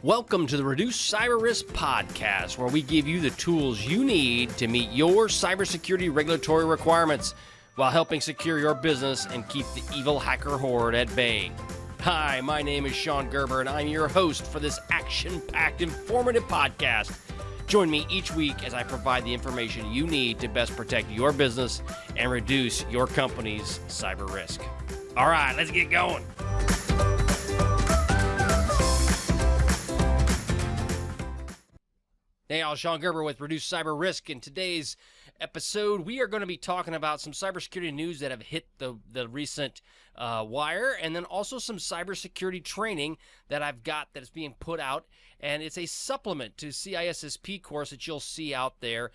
Welcome to the Reduce Cyber Risk podcast, where we give you the tools you need to meet your cybersecurity regulatory requirements while helping secure your business and keep the evil hacker horde at bay. Hi, my name is Shon Gerber, and I'm your host for this action-packed, informative podcast. Join me each week as I provide the information you need to best protect your business and reduce your company's cyber risk. All right, let's get going. Hey, y'all, Shon Gerber with Reduce Cyber Risk. In today's episode, we are going to be talking about some cybersecurity news that have hit the recent wire, and then also some cybersecurity training that I've got that is being put out, and it's a supplement to CISSP course that you'll see out there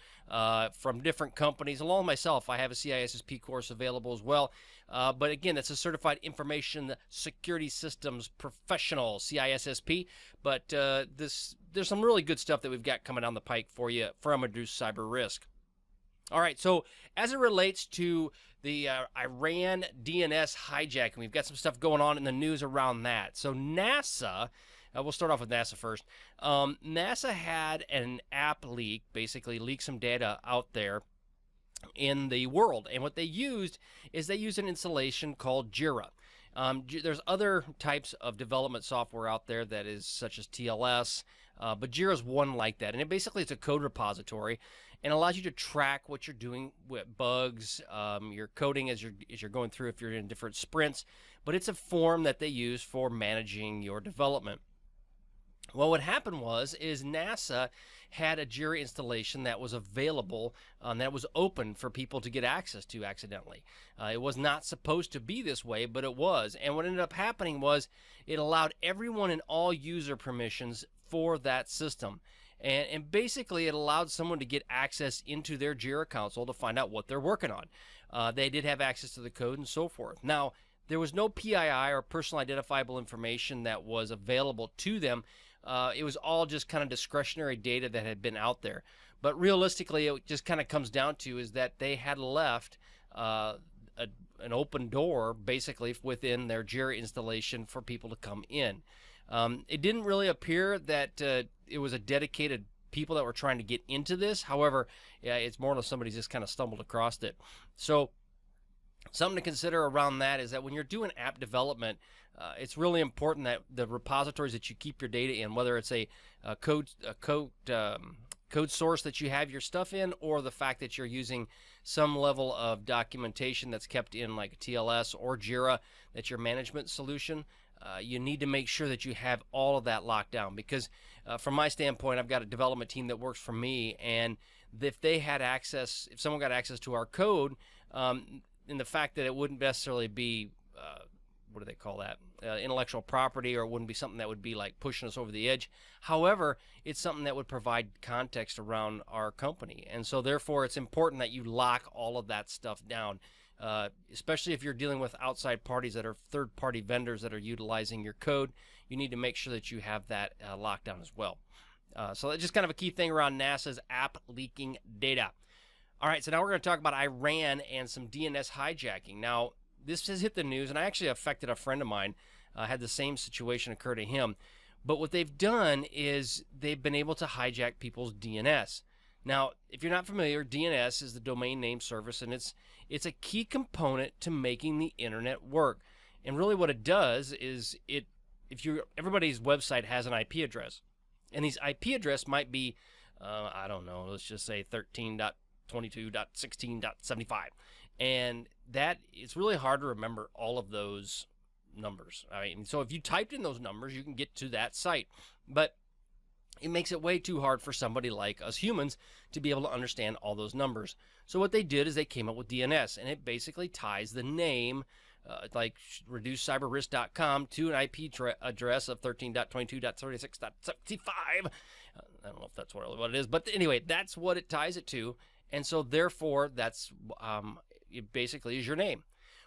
from different companies. Along with myself, I have a CISSP course available as well. But again, it's a Certified Information Security Systems Professional, CISSP. But there's some really good stuff that we've got coming down the pike for you from Reduce Cyber Risk. All right, so as it relates to the Iran DNS hijacking, we've got some stuff going on in the news around that. So NASA, we'll start off with NASA first. NASA had an app leak, basically leak some data out there in the world, and what they used is they used an installation called Jira. There's other types of development software out there that is such as TLS, but Jira is one like that, and it basically it's a code repository and allows you to track what you're doing with bugs, your coding as you're going through if you're in different sprints, but it's a form that they use for managing your development. Well, what happened is NASA had a Jira installation that was available, that was open for people to get access to accidentally. It was not supposed to be this way, but it was. And what ended up happening was it allowed everyone and all user permissions for that system. And basically it allowed someone to get access into their Jira console to find out what they're working on. They did have access to the code and so forth. Now, there was no PII or personal identifiable information that was available to them. It was all just kind of discretionary data that had been out there. But realistically, it just kind of comes down to is that they had left an open door, basically, within their Jira installation for people to come in. It didn't really appear that it was a dedicated people that were trying to get into this. However, yeah, it's more than somebody's just kind of stumbled across it. So something to consider around that is that when you're doing app development, it's really important that the repositories that you keep your data in, whether it's a code source that you have your stuff in, or the fact that you're using some level of documentation that's kept in like TLS or Jira, that's your management solution, you need to make sure that you have all of that locked down. Because from my standpoint, I've got a development team that works for me, and if they had access, if someone got access to our code, in the fact that it wouldn't necessarily be, what do they call that, intellectual property, or it wouldn't be something that would be like pushing us over the edge. However, it's something that would provide context around our company. And so therefore, it's important that you lock all of that stuff down, especially if you're dealing with outside parties that are third-party vendors that are utilizing your code. You need to make sure that you have that locked down as well. So that's just kind of a key thing around NASA's app leaking data. All right, so now we're going to talk about Iran and some DNS hijacking. Now, this has hit the news, and I actually affected a friend of mine, had the same situation occur to him. But what they've done is they've been able to hijack people's DNS. Now, if you're not familiar, DNS is the domain name service, and it's a key component to making the internet work. And really what it does is everybody's website has an IP address, and these IP address might be, I don't know, let's just say 13.22.16.75, and that it's really hard to remember all of those numbers. I mean, so if you typed in those numbers, you can get to that site, but it makes it way too hard for somebody like us humans to be able to understand all those numbers. So what they did is they came up with DNS, and it basically ties the name, like reducecyberrisk.com, to an IP address of 13.22.36.75. I don't know if that's what it is, but anyway, that's what it ties it to. And so therefore, that's it basically is your name.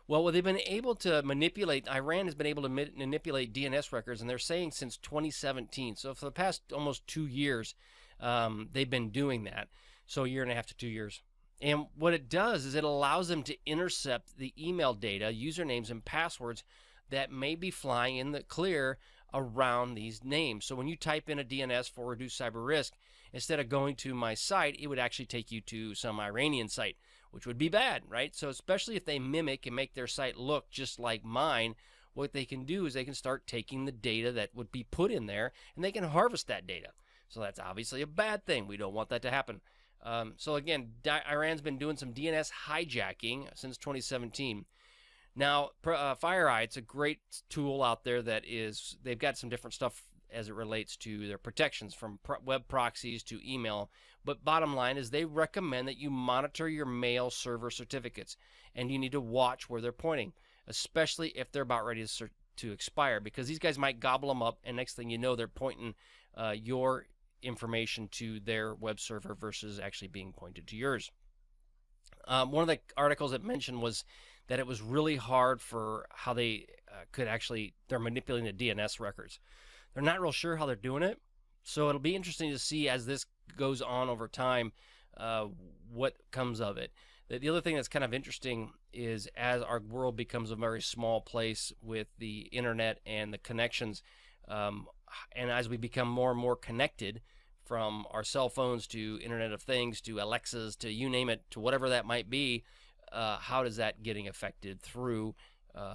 Well, they've been able to manipulate, Iran has been able to manipulate DNS records, and they're saying since 2017. So for the past almost 2 years, they've been doing that. So a year and a half to 2 years. And what it does is it allows them to intercept the email data, usernames, and passwords that may be flying in the clear around these names. So when you type in a DNS for reduce cyber risk, instead of going to my site, it would actually take you to some Iranian site, which would be bad, right? So especially if they mimic and make their site look just like mine, what they can do is they can start taking the data that would be put in there and they can harvest that data. So that's obviously a bad thing. We don't want that to happen. So again, Iran's been doing some DNS hijacking since 2017. Now, FireEye, it's a great tool out there that is, they've got some different stuff as it relates to their protections from web proxies to email. But bottom line is they recommend that you monitor your mail server certificates, and you need to watch where they're pointing, especially if they're about ready to expire, because these guys might gobble them up, and next thing you know, they're pointing your information to their web server versus actually being pointed to yours. One of the articles that mentioned was that it was really hard for how they they're manipulating the DNS records. They're not real sure how they're doing it, so it'll be interesting to see as this goes on over time what comes of it. The other thing that's kind of interesting is as our world becomes a very small place with the internet and the connections, and as we become more and more connected, from our cell phones to Internet of Things to Alexas to you name it, to whatever that might be, how is that getting affected through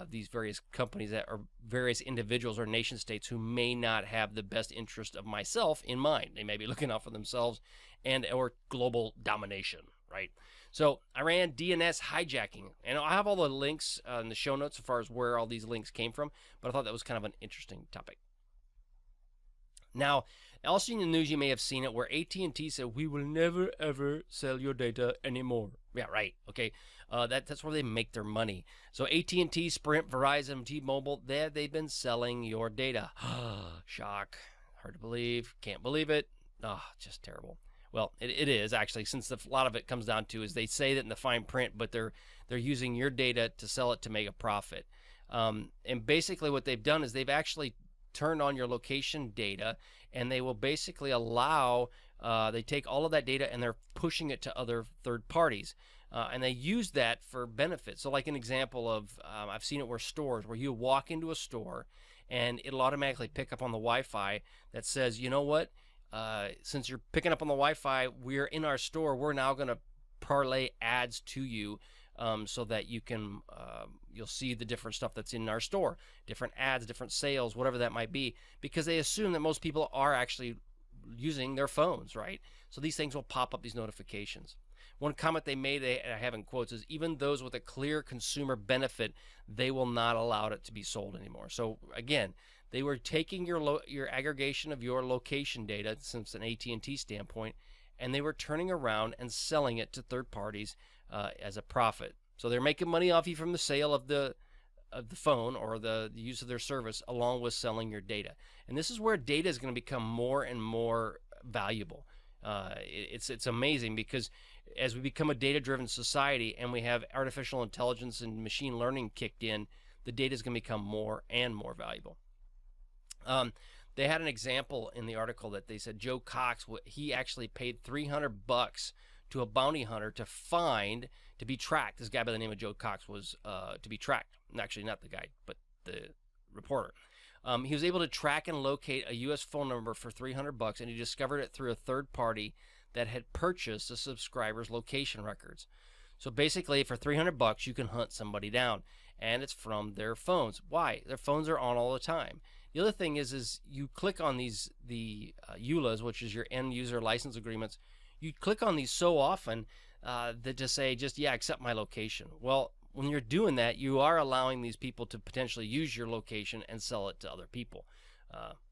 these various companies that are various individuals or nation states who may not have the best interest of myself in mind? They may be looking out for themselves and or global domination, right? So Iran DNS hijacking, and I have all the links in the show notes as far as where all these links came from, but I thought that was kind of an interesting topic. Now, also in the news, you may have seen it where AT&T said, we will never, ever sell your data anymore. Yeah, right. Okay. That's where they make their money. So AT&T, Sprint, Verizon, T-Mobile, they've been selling your data. Shock. Hard to believe. Can't believe it. Just terrible. Well, it is actually, since a lot of it comes down to is they say that in the fine print, but they're using your data to sell it to make a profit. And basically what they've done is they've actually turned on your location data, and they will basically allow, they take all of that data and they're pushing it to other third parties. And they use that for benefits. So like an example of, I've seen it where stores, where you walk into a store and it'll automatically pick up on the Wi-Fi that says, you know what, since you're picking up on the Wi-Fi, we're in our store, we're now going to parlay ads to you so that you can, you'll see the different stuff that's in our store, different ads, different sales, whatever that might be, because they assume that most people are actually using their phones, right? So these things will pop up, these notifications. One comment they made, I have in quotes, is even those with a clear consumer benefit, they will not allow it to be sold anymore. So again, they were taking your aggregation of your location data, since an AT&T standpoint, and they were turning around and selling it to third parties as a profit. So they're making money off you from the sale of the phone or the use of their service, along with selling your data. And this is where data is going to become more and more valuable. It's amazing, because as we become a data-driven society and we have artificial intelligence and machine learning kicked in, the data is going to become more and more valuable. They had an example in the article that they said Joe Cox, he actually paid $300 to a bounty hunter to be tracked. This guy by the name of Joe Cox was to be tracked. Actually, not the guy, but the reporter. He was able to track and locate a U.S. phone number for $300, and he discovered it through a third party that had purchased the subscriber's location records. So basically, for $300, you can hunt somebody down, and it's from their phones. Why? Their phones are on all the time. The other thing is you click on the EULAs, which is your end user license agreements. You click on these so often that to say yeah, accept my location. Well, when you're doing that, you are allowing these people to potentially use your location and sell it to other people.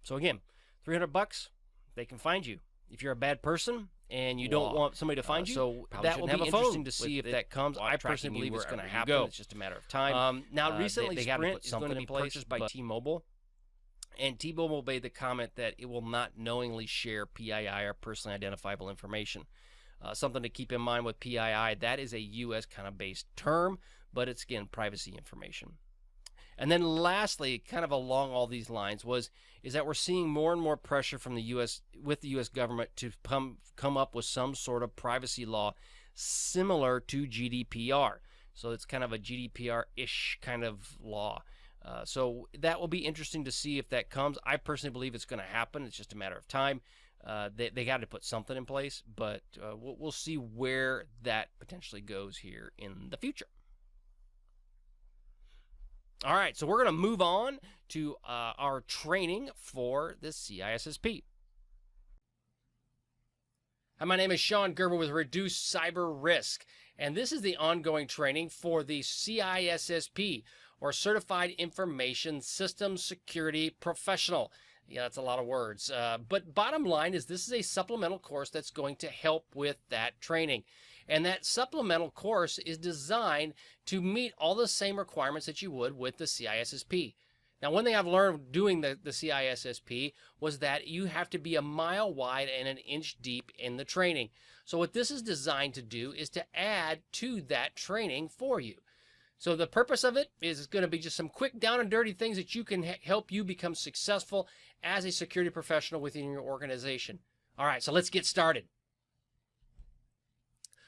So again, $300, they can find you. If you're a bad person and you don't want somebody to find you, so that will be interesting to see if that comes. I personally believe it's going to happen. It's just a matter of time. Now, recently, Sprint is going to be purchased by T-Mobile. And T-Mobile made the comment that it will not knowingly share PII or personally identifiable information. Something to keep in mind with PII, that is a U.S. kind of based term, but it's, again, privacy information. And then lastly, kind of along all these lines, is that we're seeing more and more pressure from the U.S. with the U.S. government to come up with some sort of privacy law similar to GDPR. So it's kind of a GDPR-ish kind of law. So that will be interesting to see if that comes. I personally believe it's going to happen. It's just a matter of time. They got to put something in place, but we'll see where that potentially goes here in the future. All right, so we're going to move on to our training for the CISSP. Hi, my name is Shon Gerber with Reduce Cyber Risk, and this is the ongoing training for the CISSP, or Certified Information Systems Security Professional. Yeah, that's a lot of words. But bottom line is this is a supplemental course that's going to help with that training. And that supplemental course is designed to meet all the same requirements that you would with the CISSP. Now, one thing I've learned doing the CISSP was that you have to be a mile wide and an inch deep in the training. So what this is designed to do is to add to that training for you. So the purpose of it is going to be just some quick down and dirty things that you can help you become successful as a security professional within your organization. All right, so let's get started.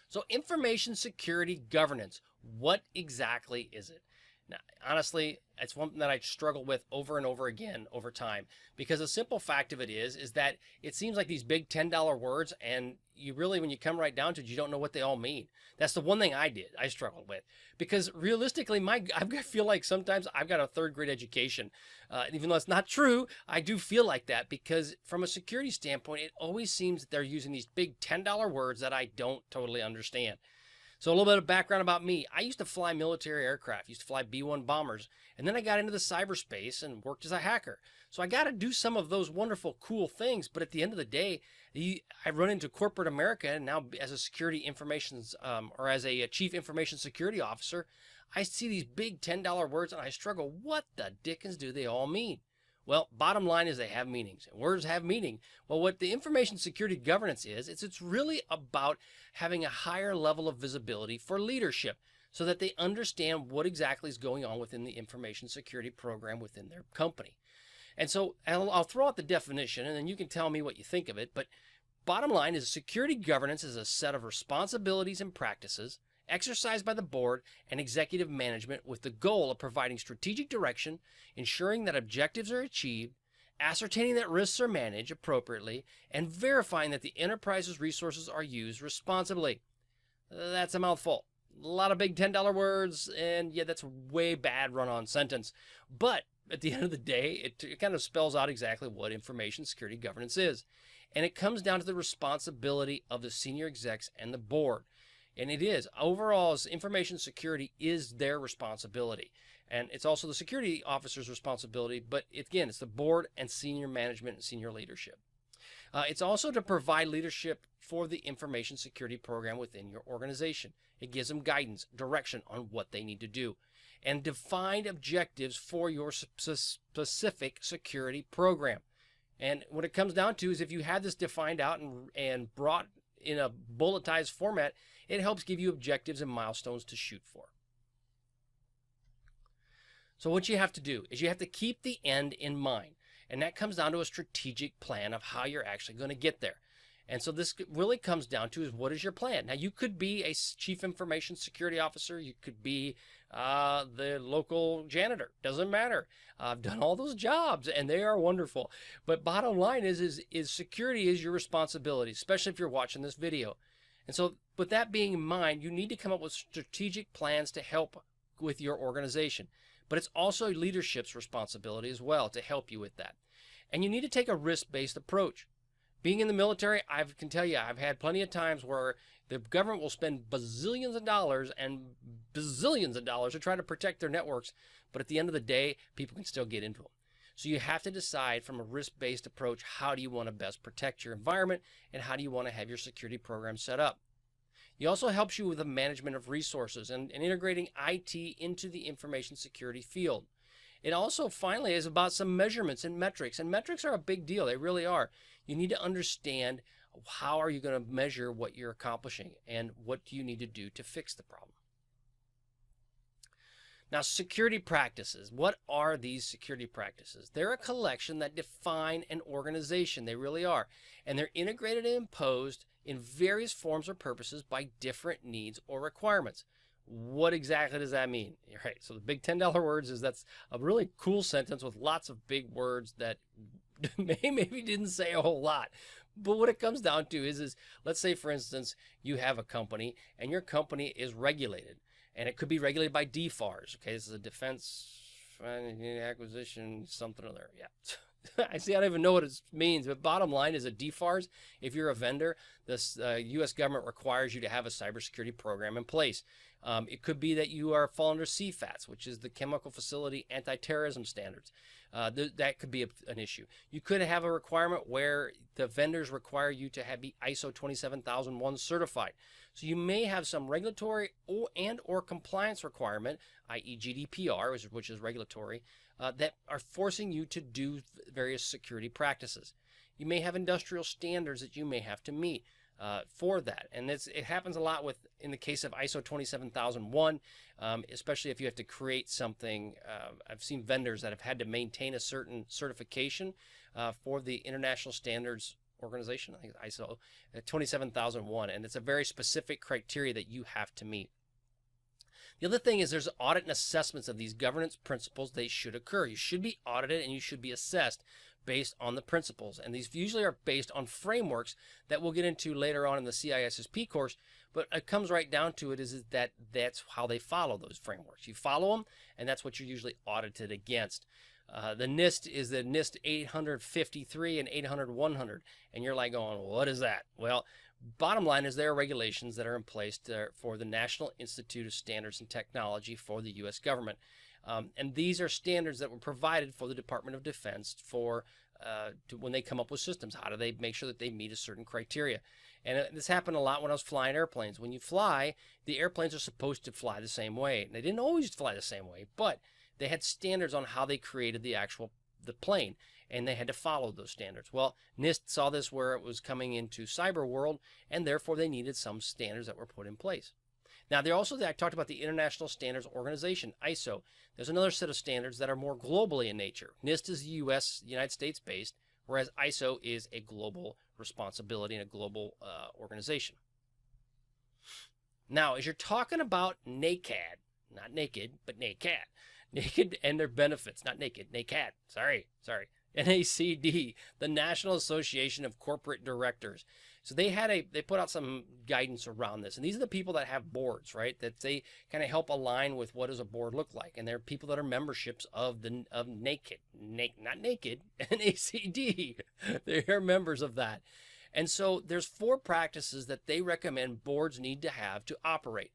So information security governance, what exactly is it? Now, honestly, it's one that I struggle with over and over again over time, because the simple fact of it is that it seems like these big $10 words, and you really, when you come right down to it, you don't know what they all mean. That's the one thing I struggled with, because realistically, I feel like sometimes I've got a third grade education. Even though it's not true, I do feel like that, because from a security standpoint, it always seems that they're using these big $10 words that I don't totally understand. So a little bit of background about me. I used to fly military aircraft, used to fly B-1 bombers, and then I got into the cyberspace and worked as a hacker. So I got to do some of those wonderful, cool things, but at the end of the day, I run into corporate America, and now as a security informations, or as a chief information security officer, I see these big $10 words and I struggle. What the dickens do they all mean? Well, bottom line is they have meanings, and words have meaning. Well, what the information security governance is, it's really about having a higher level of visibility for leadership so that they understand what exactly is going on within the information security program within their company. And so I'll throw out the definition, and then you can tell me what you think of it. But bottom line is security governance is a set of responsibilities and practices exercised by the board and executive management with the goal of providing strategic direction, ensuring that objectives are achieved, ascertaining that risks are managed appropriately, and verifying that the enterprise's resources are used responsibly. That's a mouthful. A lot of big $10 words, and yeah, that's a way bad run-on sentence. But at the end of the day, it kind of spells out exactly what information security governance is. And it comes down to the responsibility of the senior execs and the board. And it is. Overall, information security is their responsibility. And it's also the security officer's responsibility, but again, it's the board and senior management and senior leadership. It's also to provide leadership for the information security program within your organization. It gives them guidance, direction on what they need to do, and defined objectives for your specific security program. And what it comes down to is if you have this defined out and brought in a bulletized format, it helps give you objectives and milestones to shoot for. So what you have to do is you have to keep the end in mind. And that comes down to a strategic plan of how you're actually going to get there. And so this really comes down to is what is your plan? Now, you could be a chief information security officer. You could be the local janitor. Doesn't matter. I've done all those jobs, and they are wonderful. But bottom line is security is your responsibility, especially if you're watching this video. And so with that being in mind, you need to come up with strategic plans to help with your organization. But it's also leadership's responsibility as well to help you with that. And you need to take a risk-based approach. Being in the military, I can tell you, I've had plenty of times where the government will spend bazillions of dollars and bazillions of dollars to try to protect their networks, but at the end of the day, people can still get into them. So you have to decide from a risk-based approach, how do you want to best protect your environment and how do you want to have your security program set up. It also helps you with the management of resources and integrating IT into the information security field. It also finally is about some measurements and metrics are a big deal. They really are. You need to understand how are you going to measure what you're accomplishing and what do you need to do to fix the problem. Now, security practices. What are these security practices? They're a collection that define an organization. They really are. And they're integrated and imposed in various forms or purposes by different needs or requirements. What exactly does that mean? Right. So the big $10 words is that's a really cool sentence with lots of big words that maybe didn't say a whole lot. But what it comes down to is let's say, for instance, you have a company and your company is regulated, and it could be regulated by DFARS. Okay, this is a Defense Acquisition something or other. Yeah. I see. I don't even know what it means, but bottom line is a DFARS. If you're a vendor, this U.S. government requires you to have a cybersecurity program in place. It could be that you are fall under CFATS, which is the Chemical Facility Anti-Terrorism Standards. That could be an issue. You could have a requirement where the vendors require you to be ISO 27001 certified. So you may have some regulatory or compliance requirement, i.e. GDPR, which is regulatory, that are forcing you to do various security practices. You may have industrial standards that you may have to meet for that. And it happens a lot in the case of ISO 27001, especially if you have to create something. I've seen vendors that have had to maintain a certain certification for the International Standards Organization, I think it's ISO 27001, and it's a very specific criteria that you have to meet. The other thing is there's audit and assessments of these governance principles. They should occur. You should be audited and you should be assessed based on the principles. And these usually are based on frameworks that we'll get into later on in the CISSP course. But it comes right down to it is that that's how they follow those frameworks. You follow them, and that's what you're usually audited against. The NIST is the NIST 853 and 800-100. And you're like going, well, what is that? Well, bottom line is there are regulations that are in place for the National Institute of Standards and Technology for the U.S. government. And these are standards that were provided for the Department of Defense when they come up with systems. How do they make sure that they meet a certain criteria? And this happened a lot when I was flying airplanes. When you fly, the airplanes are supposed to fly the same way. And they didn't always fly the same way, but they had standards on how they created the plane, and they had to follow those standards. Well, NIST saw this where it was coming into cyber world, and therefore they needed some standards that were put in place. Now, I talked about the International Standards Organization, ISO. There's another set of standards that are more globally in nature. NIST is United States based, whereas ISO is a global responsibility and a global organization. Now, as you're talking about NACD, not naked, but NACD, naked and their benefits, not naked, NACD, sorry. NACD, the National Association of Corporate Directors. So they put out some guidance around this. And these are the people that have boards, right? That they kind of help align with what does a board look like. And they're people that are memberships of NACD, not naked, NACD. They're members of that. And so there's 4 practices that they recommend boards need to have to operate.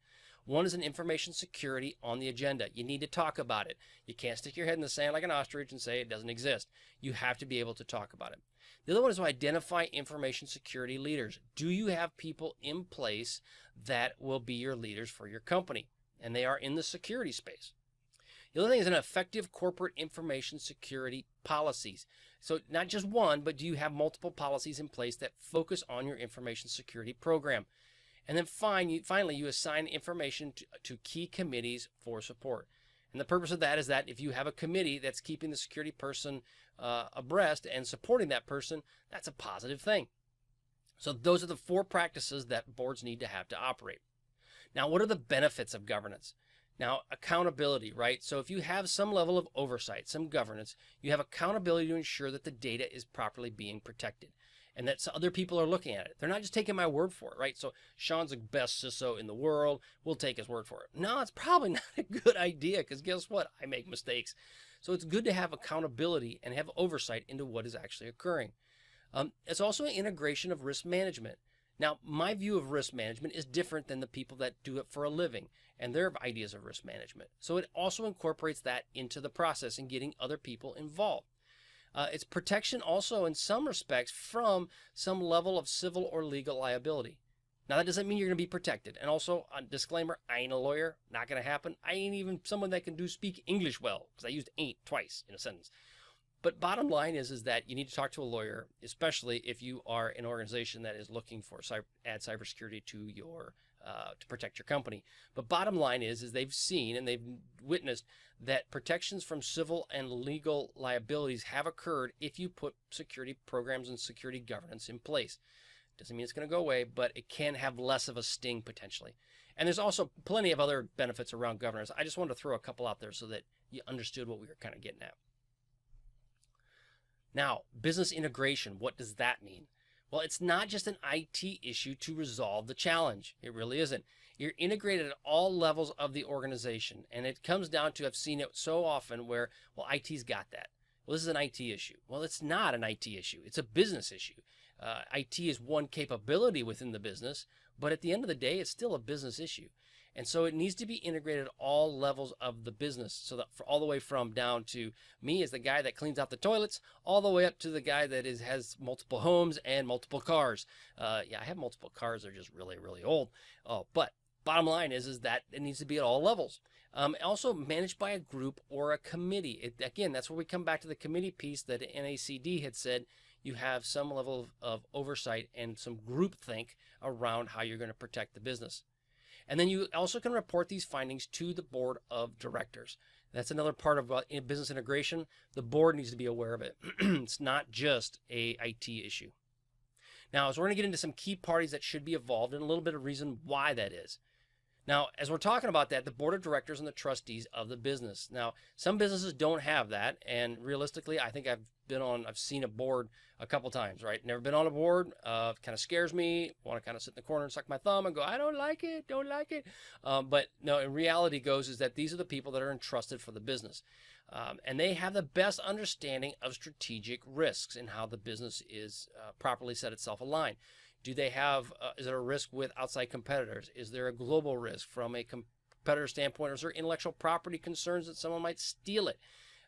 One is an information security on the agenda. You need to talk about it. You can't stick your head in the sand like an ostrich and say it doesn't exist. You have to be able to talk about it. The other one is to identify information security leaders. Do you have people in place that will be your leaders for your company? And they are in the security space. The other thing is an effective corporate information security policies. So not just one, but do you have multiple policies in place that focus on your information security program? And then finally, you assign information to key committees for support. And the purpose of that is that if you have a committee that's keeping the security person abreast and supporting that person, that's a positive thing. So those are the 4 practices that boards need to have to operate. Now, what are the benefits of governance? Now, accountability, right? So if you have some level of oversight, some governance, you have accountability to ensure that the data is properly being protected and that other people are looking at it. They're not just taking my word for it, right? So Shon's the best CISO in the world. We'll take his word for it. No, it's probably not a good idea because guess what? I make mistakes. So it's good to have accountability and have oversight into what is actually occurring. It's also an integration of risk management. Now, my view of risk management is different than the people that do it for a living and their ideas of risk management. So it also incorporates that into the process and getting other people involved. It's protection also in some respects from some level of civil or legal liability. Now, that doesn't mean you're going to be protected. And also, a disclaimer, I ain't a lawyer, not going to happen. I ain't even someone that can speak English well, because I used ain't twice in a sentence. But bottom line is that you need to talk to a lawyer, especially if you are an organization that is looking for add cybersecurity to your to protect your company. But bottom line is they've seen and they've witnessed that protections from civil and legal liabilities have occurred if you put security programs and security governance in place. Doesn't mean it's going to go away, but it can have less of a sting potentially. And there's also plenty of other benefits around governance. I just wanted to throw a couple out there so that you understood what we were kind of getting at. Now, business integration, what does that mean? Well, it's not just an IT issue to resolve the challenge. It really isn't. You're integrated at all levels of the organization. And it comes down to, I've seen it so often where, well, IT's got that. Well, this is an IT issue. Well, it's not an IT issue. It's a business issue. IT is one capability within the business, but at the end of the day, it's still a business issue. And so it needs to be integrated at all levels of the business. So that all the way from down to me as the guy that cleans out the toilets, all the way up to the guy that has multiple homes and multiple cars. Yeah, I have multiple cars. They're just really, really old. But bottom line is that it needs to be at all levels. Also managed by a group or a committee. Again, that's where we come back to the committee piece that NACD had said. You have some level of oversight and some groupthink around how you're going to protect the business. And then you also can report these findings to the board of directors. That's another part of business integration. The board needs to be aware of it. It's not just a IT issue. Now, as we're going to get into some key parties that should be involved and a little bit of reason why that is. Now, as we're talking about that, the board of directors and the trustees of the business. Now, some businesses don't have that, and realistically, I think I've seen a board a couple times, right? Never been on a board. Kind of scares me. Want to kind of sit in the corner and suck my thumb and go, I don't like it, don't like it. But no, in reality is that these are the people that are entrusted for the business. And they have the best understanding of strategic risks and how the business is properly set itself aligned. Do they have, is there a risk with outside competitors? Is there a global risk from a competitor standpoint? Or is there intellectual property concerns that someone might steal it?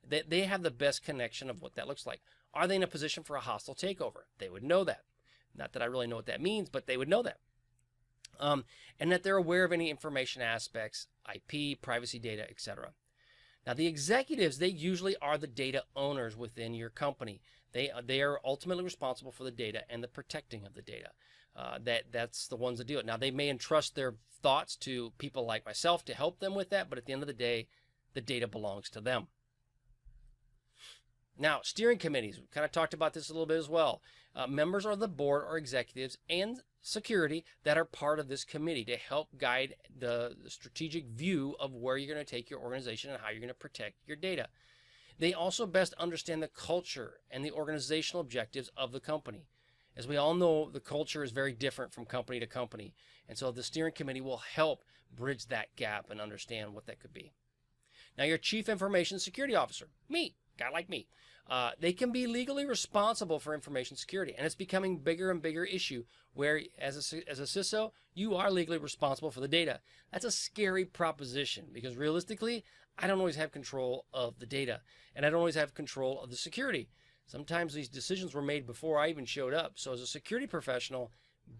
They have the best connection of what that looks like. Are they in a position for a hostile takeover? They would know that. Not that I really know what that means, but they would know that. And that they're aware of any information aspects, IP, privacy data, etc. Now, the executives, they usually are the data owners within your company. They are ultimately responsible for the data and the protecting of the data. That's the ones that do it. Now, they may entrust their thoughts to people like myself to help them with that, but at the end of the day, the data belongs to them. Now, steering committees, we kind of talked about this a little bit as well. Members of the board or executives and security that are part of this committee to help guide the strategic view of where you're going to take your organization and how you're going to protect your data. They also best understand the culture and the organizational objectives of the company. As we all know, the culture is very different from company to company. And so the steering committee will help bridge that gap and understand what that could be. Now, your chief information security officer, me, guy like me, they can be legally responsible for information security. And it's becoming bigger and bigger issue where as a CISO, you are legally responsible for the data. That's a scary proposition because realistically, I don't always have control of the data and I don't always have control of the security. Sometimes these decisions were made before I even showed up. So as a security professional,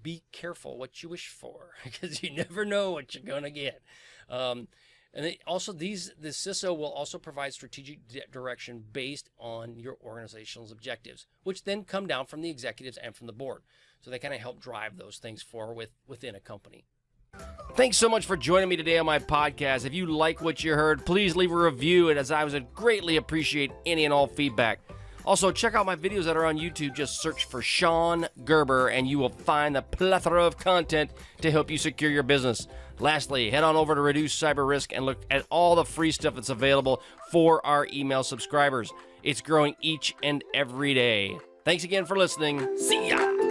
be careful what you wish for because you never know what you're going to get. And the CISO will also provide strategic direction based on your organization's objectives, which then come down from the executives and from the board. So they kind of help drive those things forward within a company. Thanks so much for joining me today on my podcast. If you like what you heard, please leave a review, and as I would greatly appreciate any and all feedback. Also, check out my videos that are on YouTube. Just search for Shon Gerber, and you will find a plethora of content to help you secure your business. Lastly, head on over to Reduce Cyber Risk and look at all the free stuff that's available for our email subscribers. It's growing each and every day. Thanks again for listening. See ya!